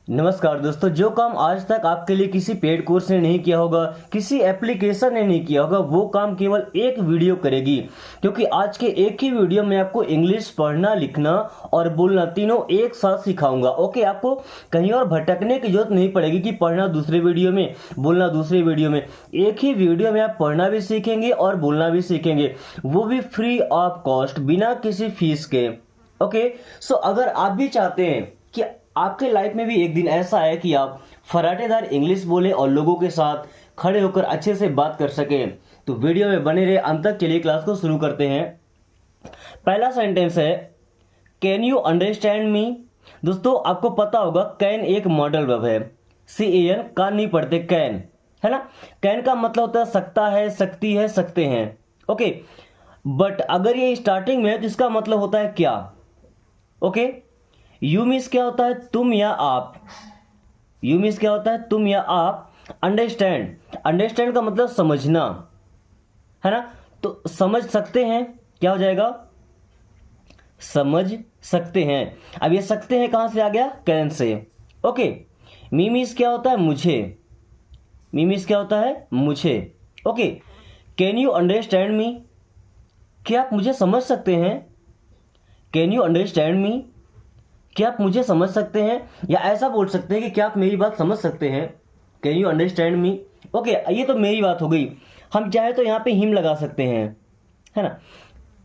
नमस्कार दोस्तों, जो काम आज तक आपके लिए किसी पेड कोर्स ने नहीं किया होगा, किसी एप्लीकेशन ने नहीं किया होगा, वो काम केवल एक वीडियो करेगी। क्योंकि आज के एक ही वीडियो में आपको इंग्लिश पढ़ना, लिखना और बोलना तीनों एक साथ सिखाऊंगा। ओके, आपको कहीं और भटकने की जरूरत नहीं पड़ेगी कि पढ़ना दूसरे वीडियो में, बोलना दूसरे वीडियो में। एक ही वीडियो में आप पढ़ना भी सीखेंगे और बोलना भी सीखेंगे, वो भी फ्री ऑफ कॉस्ट, बिना किसी फीस के। ओके, सो अगर आप भी चाहते हैं कि आपके लाइफ में भी एक दिन ऐसा है कि आप फराटेदार इंग्लिश बोले और लोगों के साथ खड़े होकर अच्छे से बात कर सकें, तो वीडियो में बने रहे अंत तक। चलिए क्लास को शुरू करते हैं। पहला सेंटेंस है, कैन यू अंडरस्टैंड मी। दोस्तों, आपको पता होगा कैन एक मॉडल वर्ब है। CAN का नहीं पढ़ते, कैन, है ना। कैन का मतलब होता है सकता है, सकती है, सकते हैं। ओके, बट अगर ये स्टार्टिंग में है तो इसका मतलब होता है क्या। ओके, यू मीन्स क्या होता है, तुम या आप। यू मीन्स क्या होता है, तुम या आप। अंडरस्टैंड, अंडरस्टैंड का मतलब समझना, है ना। तो समझ सकते हैं, क्या हो जाएगा, समझ सकते हैं। अब ये सकते हैं कहां से आ गया, can say. Okay, me means क्या होता है, मुझे। मी मीन्स क्या होता है, मुझे। Okay, can you understand me, क्या आप मुझे समझ सकते हैं। कैन यू अंडरस्टैंड मी, क्या आप मुझे समझ सकते हैं। या ऐसा बोल सकते हैं कि क्या आप मेरी बात समझ सकते हैं। Can you understand me. Okay, ये तो मेरी बात हो गई। हम चाहे तो यहाँ पे हिम लगा सकते हैं, है ना।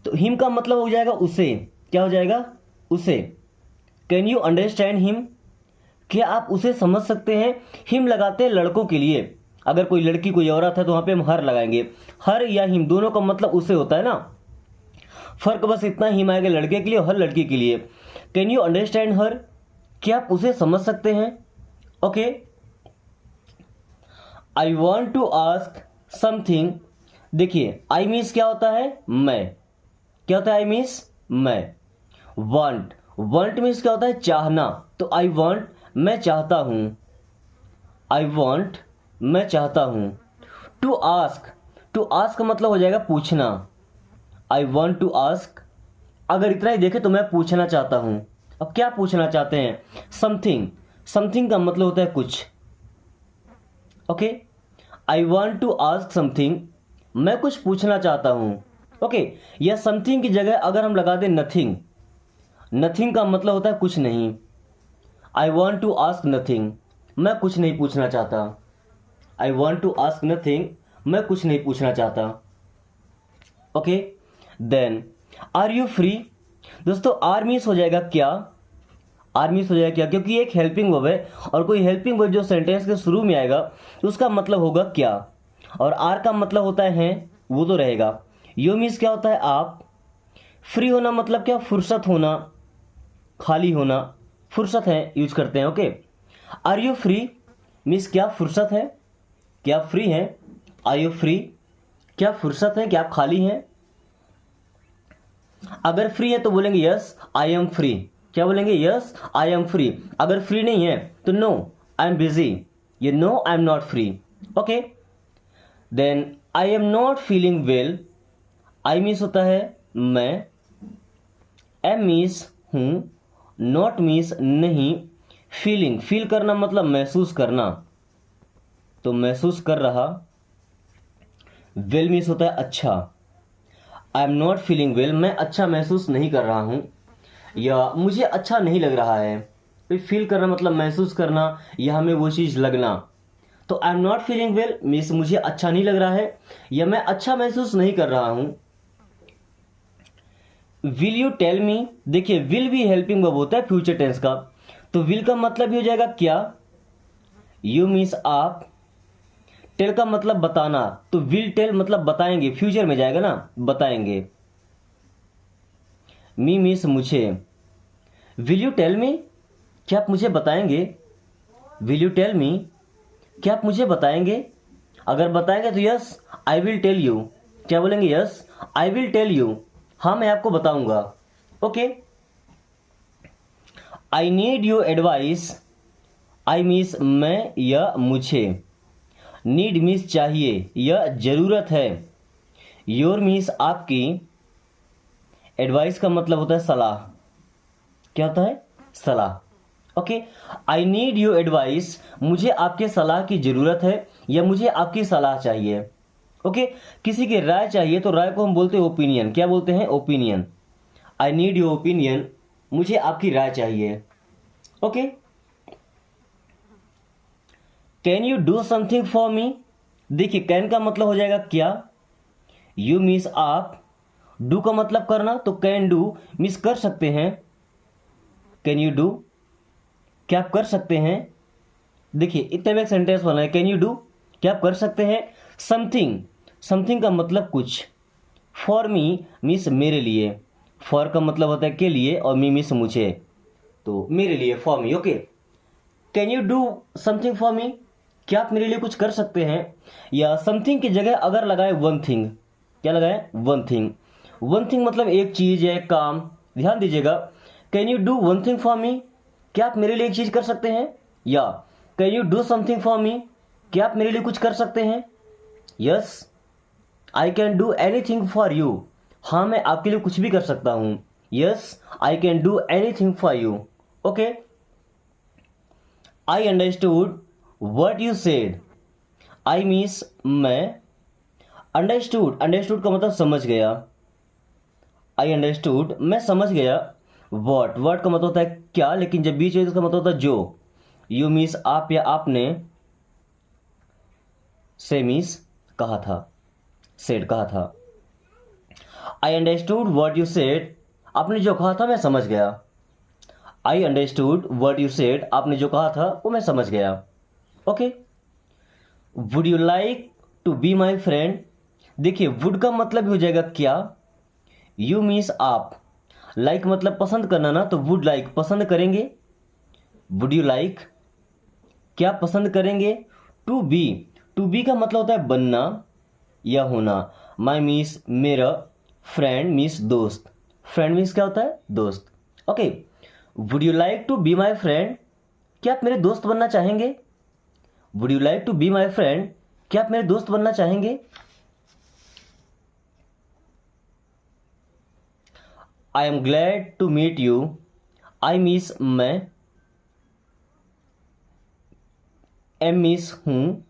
तो हिम का मतलब हो जाएगा उसे। क्या हो जाएगा, उसे। कैन यू अंडरस्टैंड हिम, क्या आप उसे समझ सकते हैं। हिम लगाते हैं लड़कों के लिए, अगर कोई लड़की कोई औरत है तो वहां पे हम हर लगाएंगे। हर या हिम दोनों का मतलब उसे होता है ना। फर्क बस इतना, हिम आएगा लड़के के लिए और हर लड़की के लिए। कैन यू अंडरस्टैंड हर, क्या आप उसे समझ सकते हैं। Okay, I want to ask something. देखिए, आई मीन्स क्या होता है, मैं। क्या होता है, आई मीन्स मैं। वांट, वांट मीन्स क्या होता है, चाहना। तो आई वांट, मैं चाहता हूं। आई वांट, मैं चाहता हूं। टू आस्क, टू आस्क का मतलब हो जाएगा पूछना। आई वॉन्ट टू आस्क, अगर इतना ही देखे तो मैं पूछना चाहता हूं। अब क्या पूछना चाहते हैं, समथिंग। समथिंग का मतलब होता है कुछ। Okay, I want to ask something, मैं कुछ पूछना चाहता हूं। ओके, या समथिंग की जगह अगर हम लगा दें नथिंग। नथिंग का मतलब होता है कुछ नहीं। I want to ask nothing, मैं कुछ नहीं पूछना चाहता। I want to ask nothing, मैं कुछ नहीं पूछना चाहता। Okay, then are you free. दोस्तों, आर मीन्स हो जाएगा क्या। आर मीन्स हो जाएगा क्या, क्योंकि एक हेल्पिंग वर्ब है और कोई हेल्पिंग वर्ब जो सेंटेंस के शुरू में आएगा तो उसका मतलब होगा क्या। और आर का मतलब होता है वो तो रहेगा। यू मीन्स क्या होता है, आप। फ्री होना मतलब क्या, फुर्सत होना, खाली होना। फुर्सत है यूज करते हैं। Okay, are you free means क्या फुर्सत है, क्या आप फ्री हैं। आर यू फ्री, क्या फुर्सत है, क्या आप खाली हैं। अगर फ्री है तो बोलेंगे यस आई एम फ्री। क्या बोलेंगे, यस आई एम फ्री। अगर फ्री नहीं है तो नो आई एम बिजी। ये no I am not free. Okay, then I am not feeling well. I means होता है मैं। एम मीन्स हूं। नॉट मीन्स नहीं। फीलिंग, फील करना मतलब महसूस करना, तो महसूस कर रहा। वेल मीन्स होता है अच्छा। आई एम नॉट फीलिंग वेल, मैं अच्छा महसूस नहीं कर रहा हूं, या मुझे अच्छा नहीं लग रहा है। तो फील करना मतलब महसूस करना या हमें वो चीज़ लगना। तो आई am not feeling well means मुझे अच्छा नहीं लग रहा है या मैं अच्छा महसूस नहीं कर रहा हूं। Will you tell me. देखिए, विल भी हेल्पिंग वर्ब होता है फ्यूचर टेंस का, तो विल का मतलब भी हो जाएगा क्या। यू मीन्स आप। टेल का मतलब बताना, तो विल टेल मतलब बताएंगे, फ्यूचर में जाएगा ना, बताएंगे। मी मीन्स मुझे। विल यू टेल मी, क्या आप मुझे बताएंगे। विल यू टेल मी, क्या आप मुझे बताएंगे। अगर बताएंगे तो yes I will tell you. क्या बोलेंगे, yes I will tell you, हाँ मैं आपको बताऊंगा। Okay, I need your advice. I means मैं या मुझे। नीड मीन्स चाहिए या जरूरत है। योर मीन्स आपकी। एडवाइस का मतलब होता है सलाह। क्या होता है, सलाह। Okay, I need your advice, मुझे आपके सलाह की ज़रूरत है या मुझे आपकी सलाह चाहिए। ओके, किसी की राय चाहिए तो राय को हम बोलते हैं ओपिनियन। क्या बोलते हैं? Opinion. I need your opinion, मुझे आपकी राय चाहिए। Okay, can you do something for me. देखिए, कैन का मतलब हो जाएगा क्या, यू मीन्स आप, डू का मतलब करना, तो कैन डू मीन्स कर सकते हैं। कैन यू डू, क्या आप कर सकते हैं। देखिए, इतने में एक सेंटेंस बना है, कैन यू डू, क्या आप कर सकते हैं समथिंग। समथिंग का मतलब कुछ, फॉर मी मीन्स मेरे लिए, फॉर का मतलब होता है के लिए और मी मीन्स मुझे, तो मेरे लिए, for me. Okay, can you do something for me, क्या आप मेरे लिए कुछ कर सकते हैं। या समथिंग की जगह अगर लगाए वन थिंग, क्या लगाए? One thing. वन थिंग मतलब एक चीज़ या एक काम। ध्यान दीजिएगा, can you do one thing for me, क्या आप मेरे लिए एक चीज़ कर सकते हैं। या can you do something for me, क्या आप मेरे लिए कुछ कर सकते हैं। Yes I can do anything for you, हाँ मैं आपके लिए कुछ भी कर सकता हूँ। Yes I can do anything for you. Okay, I understood what you said, I means मैं, अंडरस्टूड, अंडरस्टूड का मतलब समझ गया। आई अंडरस्टूड, मैं समझ गया। वॉट, वॉट का मतलब होता है क्या, लेकिन जब बीच में इसका मतलब होता है जो। यू मीन्स आप या आपने, से मीन्स कहा था, सेड कहा था। I understood what you said, आपने जो कहा था मैं समझ गया। I understood what you said, आपने जो कहा था वो मैं समझ गया। Okay, would you like to be my friend. देखिए, वुड का मतलब भी हो जाएगा क्या, यू मीन्स आप, लाइक मतलब पसंद करना ना, तो वुड लाइक पसंद करेंगे। वुड यू लाइक, क्या पसंद करेंगे। टू बी, टू बी का मतलब होता है बनना या होना। माई मीन्स मेरा, फ्रेंड मीन्स दोस्त, फ्रेंड मीन्स क्या होता है? दोस्त। Okay, would you like to be my friend, क्या आप मेरे दोस्त बनना चाहेंगे। Would you like to be my friend, क्या आप मेरे दोस्त बनना चाहेंगे। I am glad to meet you, I means मैं, एम मीन्स हूँ,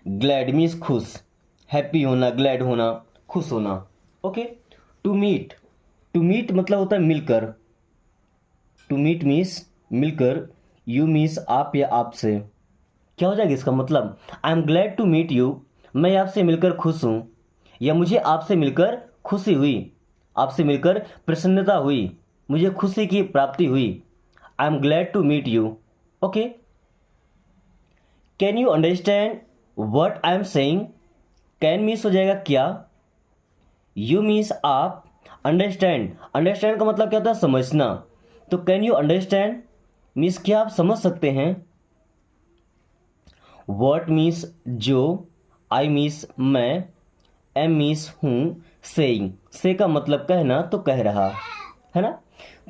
ग्लैड मीन्स खुश, हैप्पी होना, ग्लैड होना, खुश होना। Okay, to meet, to meet मतलब होता है मिलकर, टू मीट मीन्स मिलकर। यू मीन्स आप या आपसे, क्या हो जाएगा इसका मतलब, I am glad to meet you, मैं आपसे मिलकर खुश हूँ या मुझे आपसे मिलकर खुशी हुई, आपसे मिलकर प्रसन्नता हुई, मुझे खुशी की प्राप्ति हुई। I am glad to meet you. Okay, can you understand what I am saying, can means हो जाएगा क्या, यू मीन्स आप, अंडरस्टैंड, अंडरस्टैंड का मतलब क्या होता है? समझना। तो कैन यू अंडरस्टैंड मीन्स क्या आप समझ सकते हैं। वॉट मीन्स जो, आई मीन्स मैं, एम मीन्स हूँ, सेइंग, से का मतलब कहना, तो कह रहा है ना।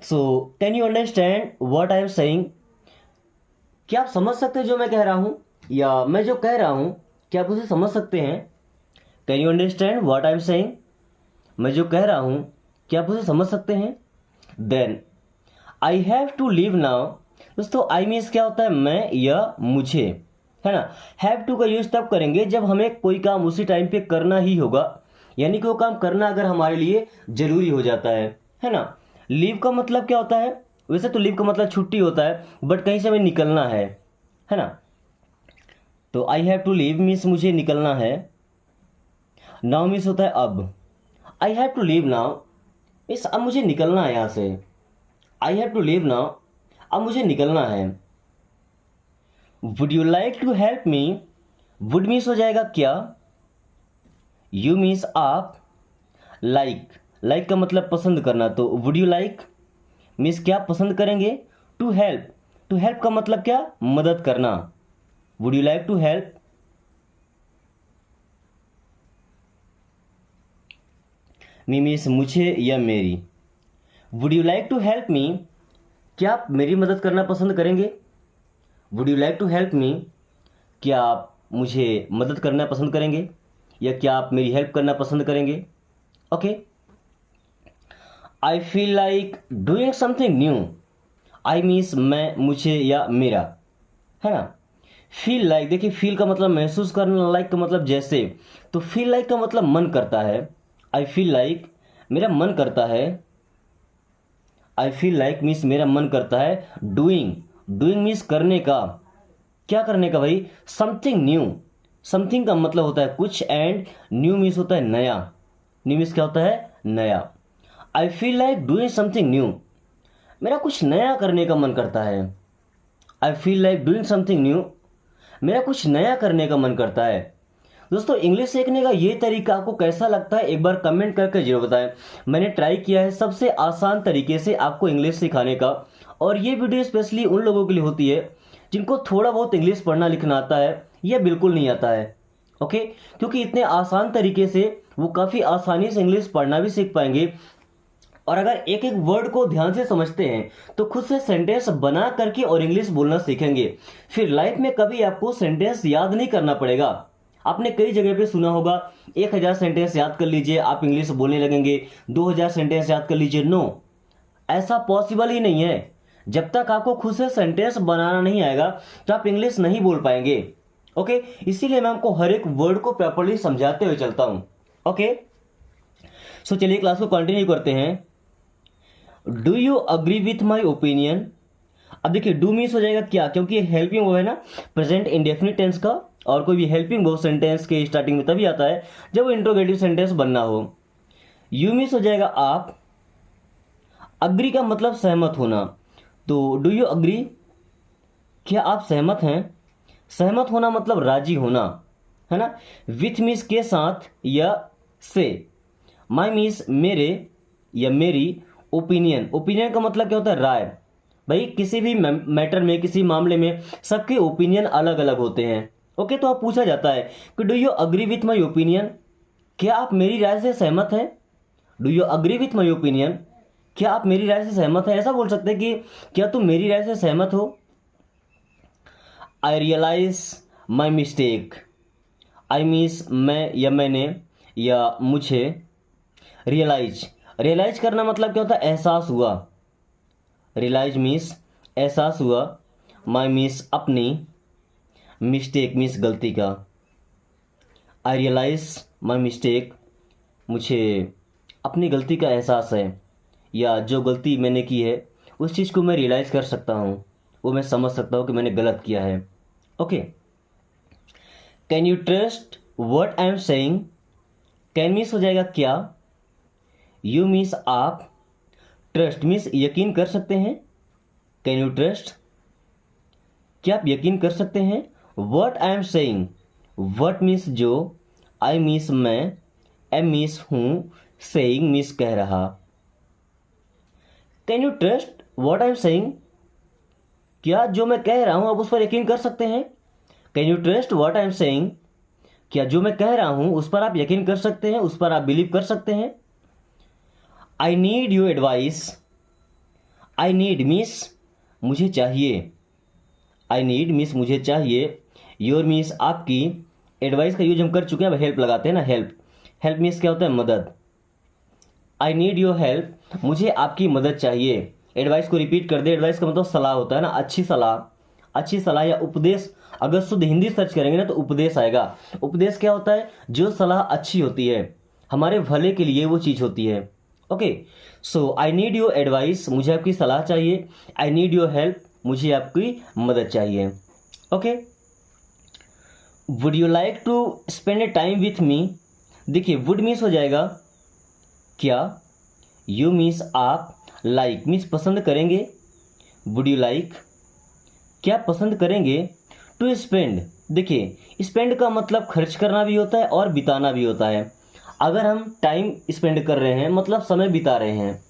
So can you understand what I am saying, क्या आप समझ सकते हैं जो मैं कह रहा हूँ, या मैं जो कह रहा हूँ क्या आप उसे समझ सकते हैं। Can you understand what I am saying, मैं जो कह रहा हूँ क्या आप उसे समझ सकते हैं। Then I have to leave now, दोस्तों आई मीन्स क्या होता है? मैं या मुझे, है ना। हैव टू का यूज तब करेंगे जब हमें कोई काम उसी टाइम पे करना ही होगा, यानी कि वो काम करना अगर हमारे लिए जरूरी हो जाता है ना। लीव का मतलब क्या होता है? वैसे तो लीव का मतलब छुट्टी होता है, बट कहीं से हमें निकलना है ना। तो I have to leave means मुझे निकलना है। नाउ मीन्स होता है अब, I have to leave now means अब मुझे निकलना है यहाँ से। I have to leave now, अब मुझे निकलना है। Would you like to help me, would means हो जाएगा क्या, यू मीन्स आप, लाइक, लाइक का मतलब पसंद करना, तो वुड यू लाइक मीन्स क्या पसंद करेंगे। टू हेल्प, टू हेल्प का मतलब क्या? मदद करना। Would you like to help, me means मुझे या मेरी। Would you like to help me, क्या आप मेरी मदद करना पसंद करेंगे। Would you like to help me, क्या आप मुझे मदद करना पसंद करेंगे, या क्या आप मेरी हेल्प करना पसंद करेंगे। Okay, I feel like doing something new, I means मैं, मुझे या मेरा, है ना। फील लाइक, देखिए फील का मतलब महसूस करना, लाइक का मतलब जैसे, तो फील लाइक का मतलब मन करता है। आई फील लाइक, मेरा मन करता है। आई फील लाइक मीन्स मेरा मन करता है। डूइंग, डूइंग मीन्स करने का, क्या करने का भाई, समथिंग न्यू। समथिंग का मतलब होता है कुछ, एंड न्यू मीन्स होता है नया। न्यू मीन्स क्या होता है, नया। I feel like doing something new, मेरा कुछ नया करने का मन करता है। I feel like doing something new, मेरा कुछ नया करने का मन करता है। दोस्तों इंग्लिश सीखने का ये तरीका आपको कैसा लगता है, एक बार कमेंट करके जरूर बताएं। मैंने ट्राई किया है सबसे आसान तरीके से आपको इंग्लिश सिखाने का, और ये वीडियो स्पेशली उन लोगों के लिए होती है जिनको थोड़ा बहुत इंग्लिश पढ़ना लिखना आता है या बिल्कुल नहीं आता है। ओके, क्योंकि इतने आसान तरीके से वो काफ़ी आसानी से इंग्लिश पढ़ना भी सीख पाएंगे, और अगर एक एक वर्ड को ध्यान से समझते हैं तो खुद से सेंटेंस बना करके और इंग्लिश बोलना सीखेंगे। फिर लाइफ में कभी आपको सेंटेंस याद नहीं करना पड़ेगा। आपने कई जगह पे सुना होगा 1000 सेंटेंस याद कर लीजिए आप इंग्लिश बोलने लगेंगे, 2000 सेंटेंस याद कर लीजिए। नो, ऐसा पॉसिबल ही नहीं है। जब तक आपको खुद से सेंटेंस बनाना नहीं आएगा तो आप इंग्लिश नहीं बोल पाएंगे। ओके, इसीलिए मैं आपको हर एक वर्ड को प्रॉपर्ली समझाते हुए चलता हूं। ओके, सो चलिए क्लास को कंटिन्यू करते हैं। Do you agree with my opinion. अब देखिए डू मीन्स हो जाएगा क्या, क्योंकि ये हेल्पिंग वर्ब है ना, प्रेजेंट इंडेफिनिट टेंस का, और कोई भी हेल्पिंग वर्ब सेंटेंस के स्टार्टिंग में तभी आता है जब वो इंट्रोगेटिव सेंटेंस बनना हो। यू मीन्स हो जाएगा आप। अग्री का मतलब सहमत होना, तो डू यू अग्री, क्या आप सहमत हैं। सहमत होना मतलब राजी होना, है ना। विथ मीन्स के साथ या से। माई मीन्स मेरे या मेरी। ओपिनियन, ओपिनियन का मतलब क्या होता है, राय। भाई किसी भी मैटर में, किसी मामले में सबके ओपिनियन अलग अलग होते हैं। ओके, तो आप पूछा जाता है कि do you agree with my opinion, क्या आप मेरी राय से सहमत हैं। Do you agree with my opinion, क्या आप मेरी राय से सहमत हैं। ऐसा बोल सकते हैं कि क्या तुम मेरी राय से सहमत हो। I realise my mistake. I means मैं या मैंने या मुझे। रियलाइज, रियलाइज करना मतलब क्या होता है, एहसास हुआ। रियलाइज मीन्स एहसास हुआ। माई मीन्स अपनी। मिस्टेक मीन्स गलती का। आई रियलाइज माई मिस्टेक, मुझे अपनी गलती का एहसास है, या जो गलती मैंने की है उस चीज़ को मैं रियलाइज़ कर सकता हूँ, वो मैं समझ सकता हूँ कि मैंने गलत किया है। Okay, can you trust what I am saying. Can means हो जाएगा क्या, यू मीन्स आप, ट्रस्ट मीन्स यकीन कर सकते हैं। कैन यू ट्रस्ट, क्या आप यकीन कर सकते हैं। What I am saying, what means जो, आई मीन्स मैं, एम मीन्स हूँ, सेइंग मीन्स कह रहा। Can you trust what I am saying, क्या जो मैं कह रहा हूं आप उस पर यकीन कर सकते हैं। Can you trust what I am saying, क्या जो मैं कह रहा हूं उस पर आप यकीन कर सकते हैं, उस पर आप बिलीव कर सकते हैं। आई need your advice. I need means मुझे चाहिए। आई नीड मीन्स मुझे चाहिए। योर मीन्स आपकी। एडवाइस का यूज हम कर चुके हैं, अब हेल्प लगाते हैं ना, हेल्प। हेल्प मीन्स क्या होता है, मदद। आई नीड योर हेल्प, मुझे आपकी मदद चाहिए। एडवाइस को रिपीट कर दे, एडवाइस का मतलब सलाह होता है ना, अच्छी सलाह। अच्छी सलाह या उपदेश, अगर शुद्ध हिंदी सर्च करेंगे ना तो उपदेश आएगा। उपदेश क्या होता है, जो सलाह अच्छी होती है, हमारे भले के लिए वो चीज़ होती है। Okay, so I need your advice, मुझे आपकी सलाह चाहिए। आई नीड योर हेल्प, मुझे आपकी मदद चाहिए। Okay, would you like to spend a time with me. देखिए वुड मीन्स हो जाएगा क्या, यू मीन्स आप, लाइक मीन्स पसंद करेंगे। वुड यू लाइक, क्या पसंद करेंगे। टू स्पेंड, देखिए स्पेंड का मतलब खर्च करना भी होता है और बिताना भी होता है। अगर हम टाइम स्पेंड कर रहे हैं मतलब समय बिता रहे हैं,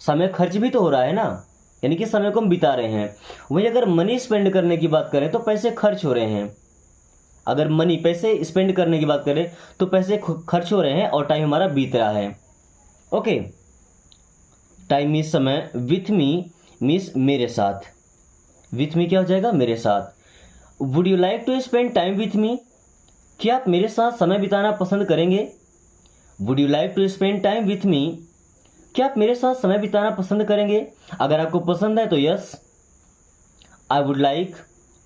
समय खर्च भी तो हो रहा है ना, यानी कि समय को हम बिता रहे हैं। वहीं अगर मनी स्पेंड करने की बात करें तो पैसे खर्च हो रहे हैं। अगर मनी, पैसे स्पेंड करने की बात करें तो पैसे खर्च हो रहे हैं और टाइम हमारा बीत रहा है। ओके, टाइम मीन्स समय, विथ मी मीन्स मेरे साथ। विथ मी क्या हो जाएगा, मेरे साथ। Would you like to spend time with me, क्या आप मेरे साथ समय बिताना पसंद करेंगे। Would you like to spend time with me, क्या आप मेरे साथ समय बिताना पसंद करेंगे। अगर आपको पसंद है तो यस, आई वुड लाइक,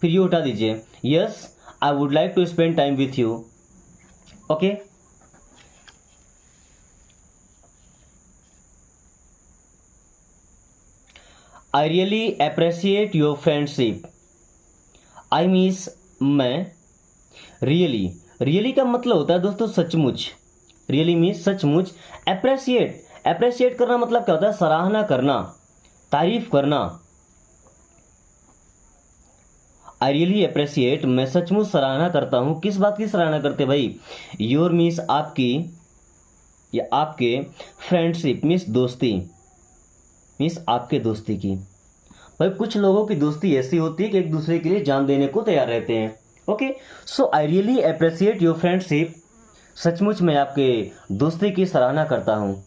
फिर यू हटा दीजिए, yes I would like to spend time with you. Okay, I really appreciate your friendship. I means मैं, रियली, रियली का मतलब होता है दोस्तों सचमुच, रियली मीन्स सचमुच। अप्रिशिएट, अप्रिशिएट करना मतलब क्या होता है, सराहना करना, तारीफ करना। आई रियली अप्रिशिएट, मैं सचमुच सराहना करता हूँ। किस बात की सराहना करते भाई, योर मीन्स आपकी या आपके, फ्रेंडशिप मीन्स दोस्ती, मीन्स आपके दोस्ती की। भाई कुछ लोगों की दोस्ती ऐसी होती है कि एक दूसरे के लिए जान देने को तैयार रहते हैं। Okay, so I really appreciate your friendship, सचमुच मैं आपके दोस्ती की सराहना करता हूँ।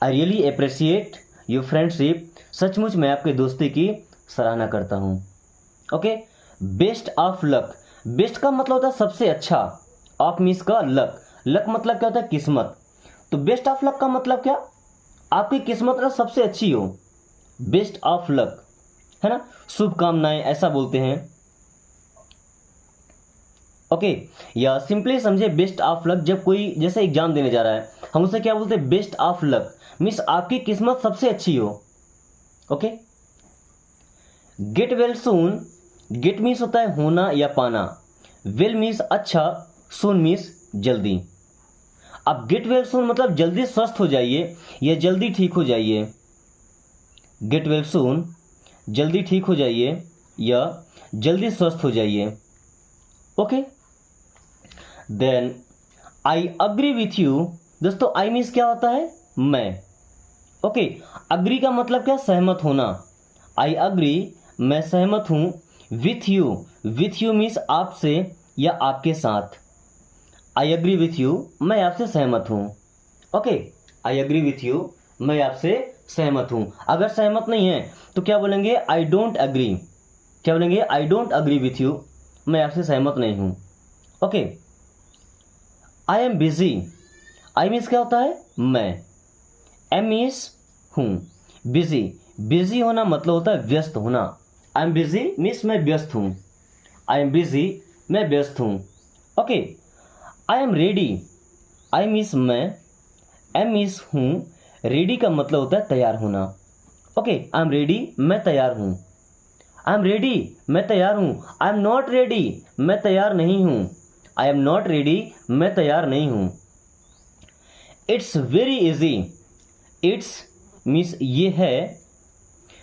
आई रियली अप्रिशिएट योर फ्रेंडशिप, सचमुच मैं आपके दोस्ती की सराहना करता हूँ। Okay, best of luck, best का मतलब होता है सबसे अच्छा, ऑफ मीन्स का लक, लक मतलब क्या होता है, किस्मत। तो बेस्ट ऑफ लक का मतलब क्या, आपकी किस्मत ना सबसे अच्छी हो, बेस्ट ऑफ लक, है ना, शुभकामनाएं ऐसा बोलते हैं। ओके, या सिंपली समझे बेस्ट ऑफ लक, जब कोई जैसे एग्जाम देने जा रहा है हम उसे क्या बोलते हैं, बेस्ट ऑफ लक, मीन्स आपकी किस्मत सबसे अच्छी हो। Okay, get well soon, get means होता है होना या पाना, वेल मीन्स अच्छा, सून मीन्स जल्दी। अब गेट वेल सून मतलब जल्दी स्वस्थ हो जाइए या जल्दी ठीक हो जाइए, गेट वेल सून जल्दी ठीक हो जाइए या जल्दी स्वस्थ हो जाइए। Okay, then I agree with you, दोस्तों आई मीन्स क्या होता है, मैं। ओके, अग्री का मतलब क्या, सहमत होना, आई अग्री मैं सहमत हूं, with you, with you means आपसे या आपके साथ, आई अग्री विथ यू मैं आपसे सहमत हूं। Okay, I agree with you मैं आपसे सहमत हूं। अगर सहमत नहीं है तो क्या बोलेंगे, आई डोंट अग्री, क्या बोलेंगे, I don't agree with you मैं आपसे सहमत नहीं हूं। Okay, I am busy, I means क्या होता है, मैं, एम मीन्स हूं, बिजी, बिजी होना मतलब होता है व्यस्त होना, आई एम बिजी मीन्स मैं व्यस्त हूं, आई एम बिजी मैं व्यस्त हूं। Okay, I am ready, I means मैं, एम मीन्स हूं, रेडी का मतलब होता है तैयार होना। ओके, आई एम रेडी मैं तैयार हूं, आई एम रेडी मैं तैयार हूं, आई एम नॉट रेडी मैं तैयार नहीं हूं, आई एम नॉट रेडी मैं तैयार नहीं हूं। It's very easy, it's means ये है,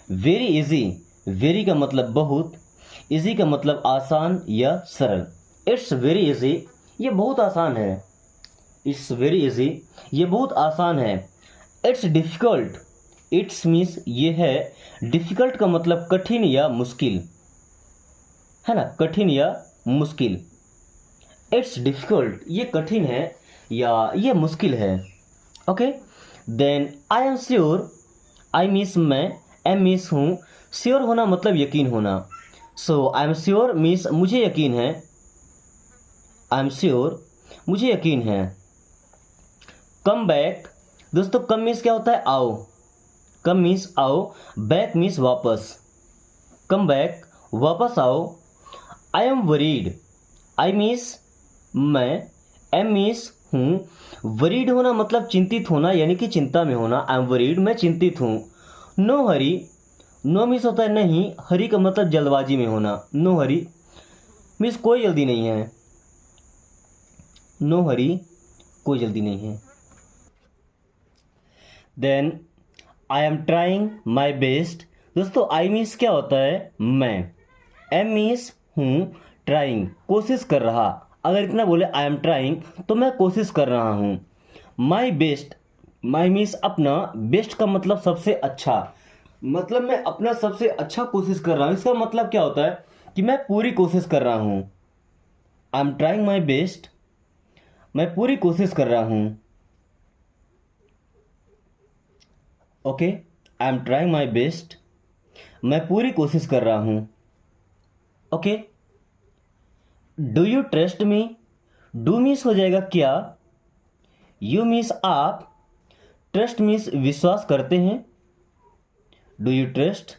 वेरी इजी, वेरी का मतलब बहुत, इजी का मतलब आसान या सरल। इट्स वेरी इजी, ये बहुत आसान है, इट्स वेरी इजी ये बहुत आसान है। इट्स डिफ़िकल्ट, इट्स मीन्स ये है, डिफ़िकल्ट का मतलब कठिन या मुश्किल, है ना, कठिन या मुश्किल। इट्स डिफ़िकल्ट ये कठिन है या ये मुश्किल है। Okay, then I am sure, I means मैं, एम मीन्स हूँ, श्योर होना मतलब यकीन होना, so I am sure means मुझे यकीन है, आई एम श्योर मुझे यकीन है। कम बैक, दोस्तों कम मीन्स क्या होता है, आओ, कम मीन्स आओ, बैक मीन्स वापस, कम बैक वापस आओ। I am worried, I means मैं, एम मीन्स हूँ, वरीड होना मतलब चिंतित होना यानी कि चिंता में होना, आई एम वरीड मैं चिंतित हूँ। नो हरी, नो मीन्स होता है नहीं, हरी का मतलब जल्दबाजी में होना, नो हरी मीन्स कोई जल्दी नहीं है, नो हरी कोई जल्दी नहीं है। Then I am trying my best, दोस्तों आई मीन्स क्या होता है, मैं, एम मीन्स हूँ, ट्राइंग कोशिश कर रहा, अगर इतना बोले आई एम ट्राइंग तो मैं कोशिश कर रहा हूँ। माई बेस्ट, माई मीन्स अपना, बेस्ट का मतलब सबसे अच्छा, मतलब मैं अपना सबसे अच्छा कोशिश कर रहा हूँ, इसका मतलब क्या होता है कि मैं पूरी कोशिश कर रहा हूँ। आई एम ट्राइंग माई बेस्ट मैं पूरी कोशिश कर रहा हूँ। Okay, I am trying my best मैं पूरी कोशिश कर रहा हूँ। Okay, do you trust me, do means हो जाएगा क्या, यू मीन्स आप, ट्रस्ट मीन्स विश्वास करते हैं, डू यू ट्रस्ट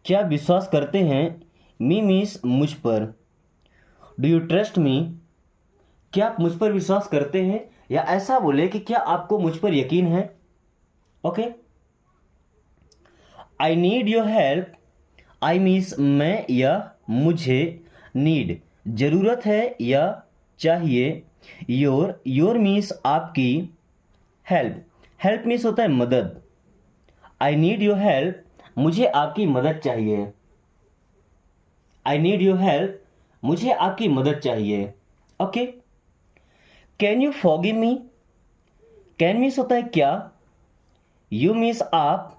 क्या विश्वास करते हैं? मी मीन्स मुझ पर। Do you trust me? क्या आप मुझ पर विश्वास करते हैं? या ऐसा बोले कि क्या आपको मुझ पर यकीन है? Okay. I need your help. I means मैं या मुझे, नीड जरूरत है या चाहिए, योर मीन्स आपकी, हेल्प हेल्प मीन्स होता है मदद। आई नीड योर हेल्प, मुझे आपकी मदद चाहिए। आई नीड योर हेल्प, मुझे आपकी मदद चाहिए। Okay. Can you forgive me? Can means होता है क्या, यू मीन्स आप,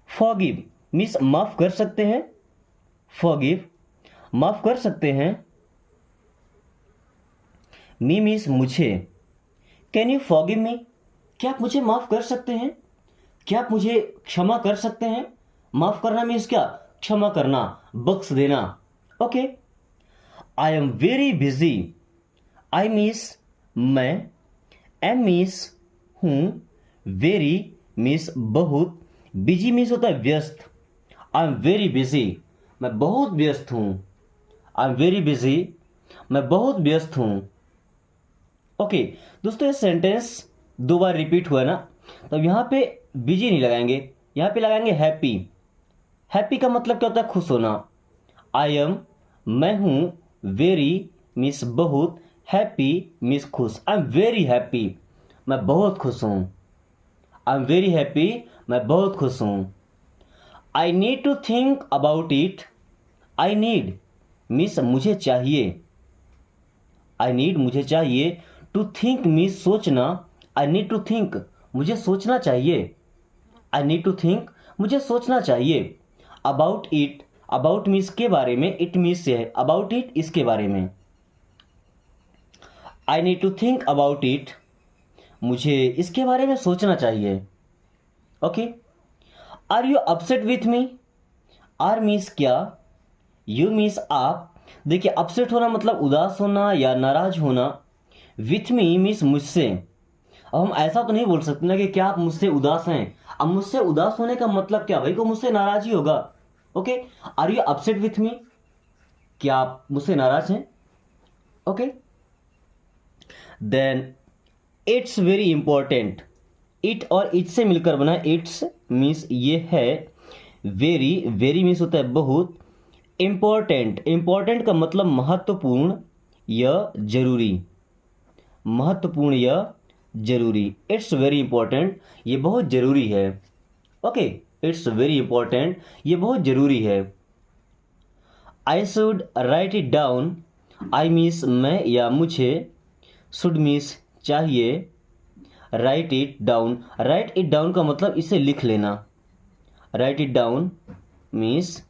फॉरगिव मीन्स माफ कर सकते हैं, फॉरगिव माफ कर सकते हैं। मी मीन्स मुझे। Can you forgive me? क्या आप मुझे माफ कर सकते हैं? क्या आप मुझे क्षमा कर सकते हैं? माफ करना मीन्स क्या, क्षमा करना, बख्श देना। Okay. I am very busy. I means मैं, एम मीन्स हूं, वेरी मीन्स बहुत, बिजी मीन्स होता है व्यस्त। आई एम वेरी बिजी, मैं बहुत व्यस्त हूं। आई एम वेरी बिजी, मैं बहुत व्यस्त हूं। ओके दोस्तों, ये सेंटेंस दो बार रिपीट हुआ ना, तो यहाँ पे बिजी नहीं लगाएंगे, यहाँ पे लगाएंगे हैप्पी। हैप्पी का मतलब क्या होता है, खुश होना। आई एम मैं हूं, वेरी मीन्स बहुत, हैप्पी मीन्स खुश। आई एम वेरी हैप्पी, मैं बहुत खुश हूं। आई एम वेरी हैप्पी, मैं बहुत खुश हूं। I need to think about it. I need means मुझे चाहिए, आई नीड मुझे चाहिए, टू थिंक मीन्स सोचना। आई नीड टू थिंक, मुझे सोचना चाहिए। आई नीड टू थिंक, मुझे सोचना चाहिए। अबाउट इट, अबाउट मीन्स के बारे में, इट मीन्स से है, अबाउट इट इसके बारे में। I need to think about it, मुझे इसके बारे में सोचना चाहिए। Okay. Are you upset with me? Are means क्या, यू मीन्स आप। देखिए अपसेट होना मतलब उदास होना या नाराज होना। विथ मी मीन्स मुझसे। अब हम ऐसा तो नहीं बोल सकते ना कि क्या आप मुझसे उदास हैं। अब मुझसे उदास होने का मतलब क्या, भाई को मुझसे नाराज ही होगा। Okay. Are you upset with me? क्या आप मुझसे नाराज हैं? Okay. Then it's very important. It और इट से मिलकर बना इट्स मीन्स ये है, वेरी, वेरी मीन्स होता है बहुत, इंपॉर्टेंट, इंपॉर्टेंट का मतलब महत्वपूर्ण या जरूरी, महत्वपूर्ण या जरूरी। इट्स वेरी इंपॉर्टेंट, ये बहुत जरूरी है। ओके। इट्स वेरी इंपॉर्टेंट, ये बहुत जरूरी है। आई should write it down. I means मैं या मुझे, शुड मीन्स चाहिए, right it down, right it down का मतलब इसे लिख लेना। राइट इट डाउन मीन्स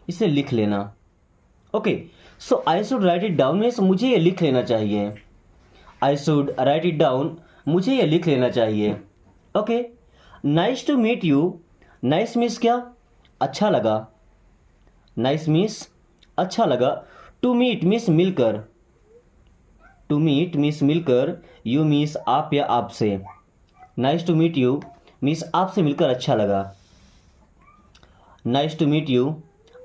इसे लिख लेना। Okay. So I should write it down means मुझे ये लिख लेना चाहिए। I should write it down, मुझे ये लिख लेना चाहिए। Okay. Nice to meet you. Nice means क्या, अच्छा लगा। नाइस मीन्स अच्छा लगा। टू मीट मीन्स मिलकर, टू मीट मीन्स मिलकर, यू मीन्स आप या आपसे। Nice to meet you means आपसे मिलकर अच्छा लगा। नाइस टू मीट यू,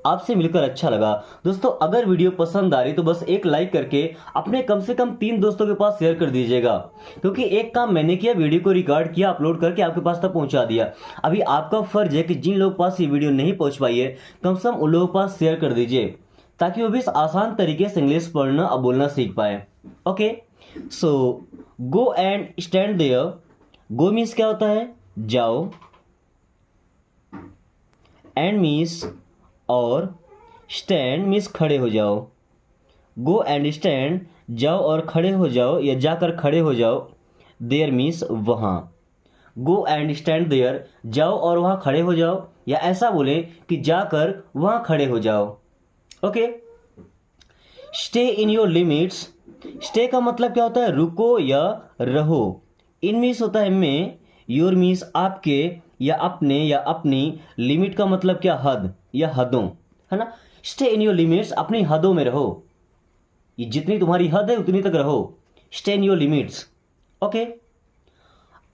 आपसे मिलकर अच्छा लगा। दोस्तों अगर वीडियो पसंद आ रही तो बस एक लाइक करके अपने कम से कम 3 दोस्तों के पास शेयर कर दीजिएगा, क्योंकि एक काम मैंने किया, वीडियो को रिकॉर्ड किया, अपलोड करके आपके पास तक पहुंचा दिया। अभी आपका फर्ज है कि जिन लोगों के पास ये वीडियो नहीं पहुंच पाई है, कम से कम उन लोगों के पास शेयर कर दीजिए, ताकि वो भी आसान तरीके से इंग्लिश पढ़ना और बोलना सीख पाए। Okay. So go and stand there. Go means क्या होता है, जाओ। एंड मीन्स और, स्टैंड मीन्स खड़े हो जाओ। गो एंड स्टैंड, जाओ और खड़े हो जाओ या जाकर खड़े हो जाओ। देयर मीन्स वहाँ। गो एंड स्टैंड देयर, जाओ और वहाँ खड़े हो जाओ, या ऐसा बोले कि जाकर वहाँ खड़े हो जाओ। Okay. Stay in your limits. Stay का मतलब क्या होता है, रुको या रहो। इन मीन्स होता है में, योर मीन्स आपके या अपने या अपनी, लिमिट का मतलब क्या, हद या हदों, है ना। स्टे इन योर लिमिट्स, अपनी हदों में रहो। ये जितनी तुम्हारी हद है उतनी तक रहो। Stay in your limits. Okay.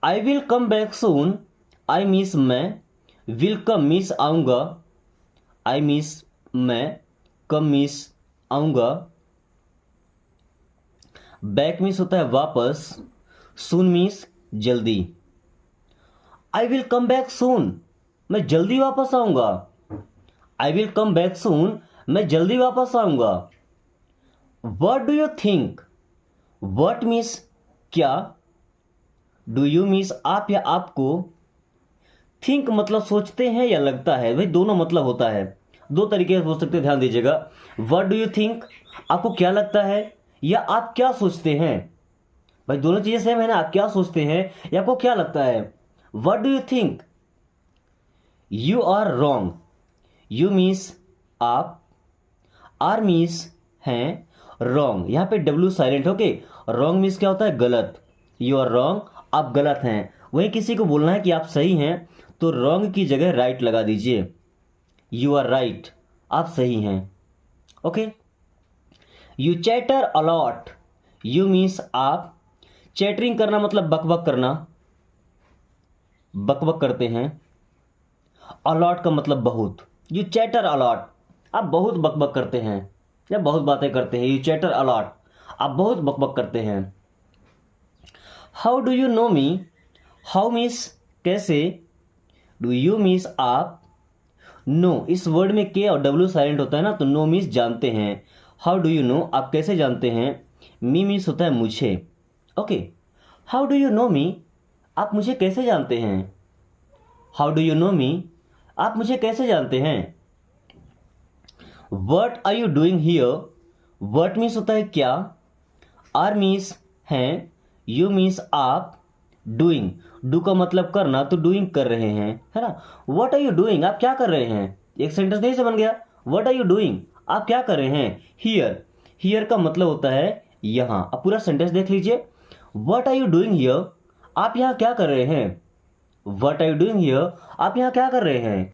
I will come back soon. I means मैं, विल कम मीन्स आऊंगा, आई मीन्स मैं, कम मीन्स आऊँगा, बैक मीन्स होता है वापस, सून मीन्स जल्दी। I will come back soon, मैं जल्दी वापस आऊँगा। I will come back soon, मैं जल्दी वापस आऊँगा। What do you think, what means क्या, डू यू मीन्स आप या आपको, थिंक मतलब सोचते हैं या लगता है, भाई दोनों मतलब होता है, दो तरीके से हो सकते हैं, ध्यान दीजिएगा। व्हाट डू यू थिंक, आपको क्या लगता है या आप क्या सोचते हैं, भाई दोनों चीजें सेम है ना, आप क्या सोचते हैं या आपको क्या लगता है। What do you think. You are wrong, you means आप, आर मीन्स हैं, रॉन्ग यहाँ पे W silent, okay. Wrong means क्या होता है, गलत, यू आर रॉन्ग, आप गलत हैं। वहीं किसी को बोलना है कि आप सही हैं तो रॉन्ग की जगह राइट लगा दीजिए, यू आर राइट, आप सही हैं, okay. You chatter a lot, you means आप, चैटरिंग करना मतलब बकबक करना, बकबक करते हैं। अलॉट का मतलब बहुत, यू चैटर अलॉट, आप बहुत बकबक करते हैं या बहुत बातें करते हैं, यू चैटर अलॉट, आप बहुत बकबक करते हैं। How do you know me, how means कैसे, डू यू मीन्स आप, नो इस वर्ड में के और डब्ल्यू साइलेंट होता है ना, तो नो मीन्स जानते हैं। हाउ डू यू नो, आप कैसे जानते हैं। मी मीन्स होता है मुझे, okay. How do you know me, आप मुझे कैसे जानते हैं। How do you know me, आप मुझे कैसे जानते हैं। What are you doing here, what means होता है क्या, आर मीन्स हैं, यू मीन्स आप, डूइंग, डू का मतलब करना, तो डूइंग कर रहे हैं, है ना। व्हाट आर यू डूइंग, आप क्या कर रहे हैं, एक सेंटेंस नहीं से बन गया। व्हाट आर यू डूइंग, आप क्या कर रहे हैं। हियर, हियर का मतलब होता है यहाँ, अब पूरा सेंटेंस देख लीजिए। What are you doing here, आप यहाँ क्या कर रहे हैं। What are you doing here, आप यहाँ क्या कर रहे हैं।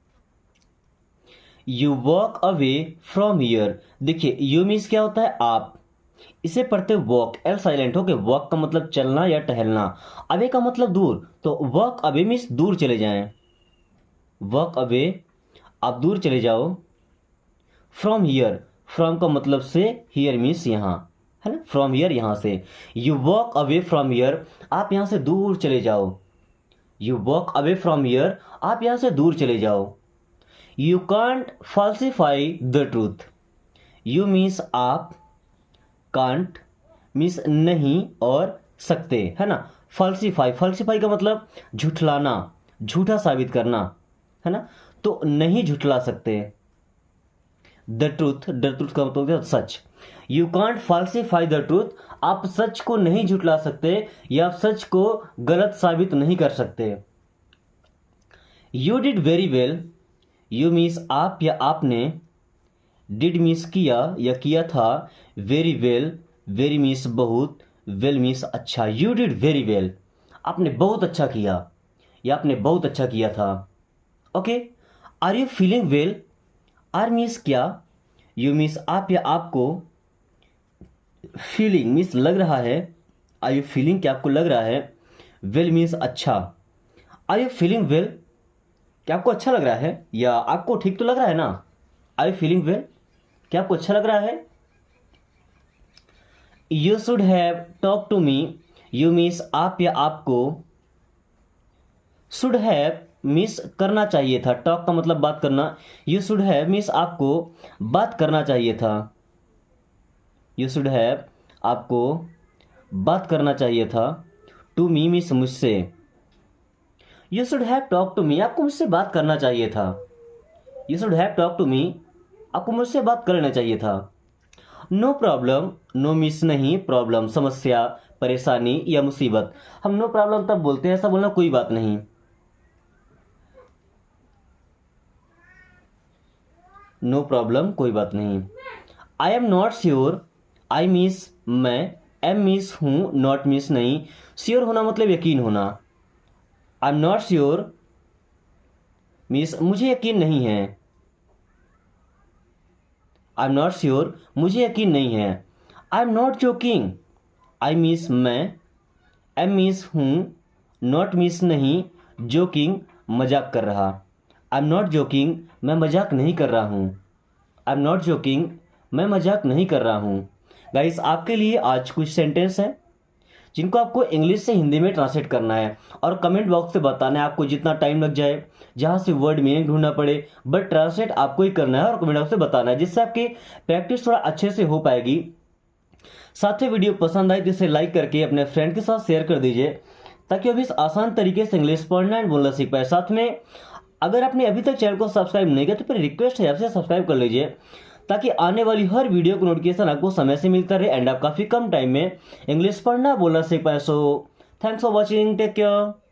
You walk away from here, देखिए यू मीन्स क्या होता है आप, इसे पढ़ते वॉक, एल साइलेंट हो गए, वॉक का मतलब चलना या टहलना, अवे का मतलब दूर, तो वॉक अवे मीन्स दूर चले जाएं, वॉक अवे, आप दूर चले जाओ। फ्रॉम हियर, फ्रॉम का मतलब से, हियर मीन्स यहाँ, है ना, फ्रॉम हियर यहाँ से। You walk away from here, आप यहाँ से दूर चले जाओ। You walk away from here, आप यहाँ से दूर चले जाओ। You can't falsify the truth, you means आप, कांट मीन्स नहीं और सकते, है ना। फॉल्सिफाई, फॉल्सिफाई का मतलब झुठलाना, झूठा साबित करना, है ना, तो नहीं झुठला सकते। द ट्रूथ, द ट्रूथ का मतलब सच। You can't falsify the truth, आप सच को नहीं झुठला सकते या आप सच को गलत साबित नहीं कर सकते। You did very well, you means आप या आपने, डिड मीन्स किया या किया था, वेरी वेल, वेरी मीन्स बहुत, वेल मीन्स अच्छा। यू डिड वेरी वेल, आपने बहुत अच्छा किया या आपने बहुत अच्छा किया था, okay. Are you feeling well, are means क्या, यू मीन्स आप या आपको, फीलिंग मीन्स लग रहा है, आर यू फीलिंग क्या आपको लग रहा है, वेल मीन्स अच्छा। आर यू फीलिंग वेल, क्या आपको अच्छा लग रहा है या आपको ठीक तो लग रहा है ना। आर यू फीलिंग वेल, क्या आपको अच्छा लग रहा है। You should have talk to me, you means आप या आपको, शुड हैव मीन्स करना चाहिए था, टॉक का मतलब बात करना, यू शुड हैव मीन्स आपको बात करना चाहिए था। यू शुड हैव, आपको बात करना चाहिए था। टू मी मीन्स मुझसे, you should have talk to me, आपको मुझसे बात करना चाहिए था। You should have talk to me, आपको मुझसे बात करना चाहिए था। नो प्रॉब्लम, नो मीन्स नहीं, प्रॉब्लम समस्या, परेशानी या मुसीबत, हम नो प्रॉब्लम तब बोलते हैं, ऐसा बोलना कोई बात नहीं। नो प्रॉब्लम कोई बात नहीं। आई am not sure, I means मैं, एम मीन्स हूँ, नॉट मीन्स नहीं, श्योर होना मतलब यकीन होना। आई एम नॉट श्योर मीन्स मुझे यकीन नहीं है। आई एम नॉट श्योर, मुझे यकीन नहीं है। आई am not joking, I means मैं, एम मीन्स हूँ, नॉट मीन्स नहीं, जोकिंग मजाक कर रहा। आई एम नॉट जोकिंग, मैं मजाक नहीं कर रहा हूँ। आई एम नॉट जोकिंग, मैं मजाक नहीं कर रहा हूँ। गाइस, आपके लिए आज कुछ सेंटेंस हैं जिनको आपको इंग्लिश से हिंदी में ट्रांसलेट करना है और कमेंट बॉक्स से बताना है आपको जितना टाइम लग जाए, जहाँ से वर्ड मीनिंग ढूंढना पड़े, बट ट्रांसलेट आपको ही करना है और कमेंट बॉक्स से बताना है, जिससे आपकी प्रैक्टिस थोड़ा अच्छे से हो पाएगी। साथ ही वीडियो पसंद आए तो इसे लाइक करके अपने फ्रेंड के साथ शेयर कर दीजिए, ताकि वो भी इस आसान तरीके से इंग्लिश पढ़ना एंड बोलना सीख पाए। साथ में अगर आपने अभी तक चैनल को सब्सक्राइब नहीं किया तो फिर रिक्वेस्ट है आपसे सब्सक्राइब कर लीजिए, ताकि आने वाली हर वीडियो को नोटिफिकेशन आपको समय से मिलता रहे एंड आप काफ़ी कम टाइम में इंग्लिश पढ़ना बोलना सीख पाए। So thanks for watching, take care.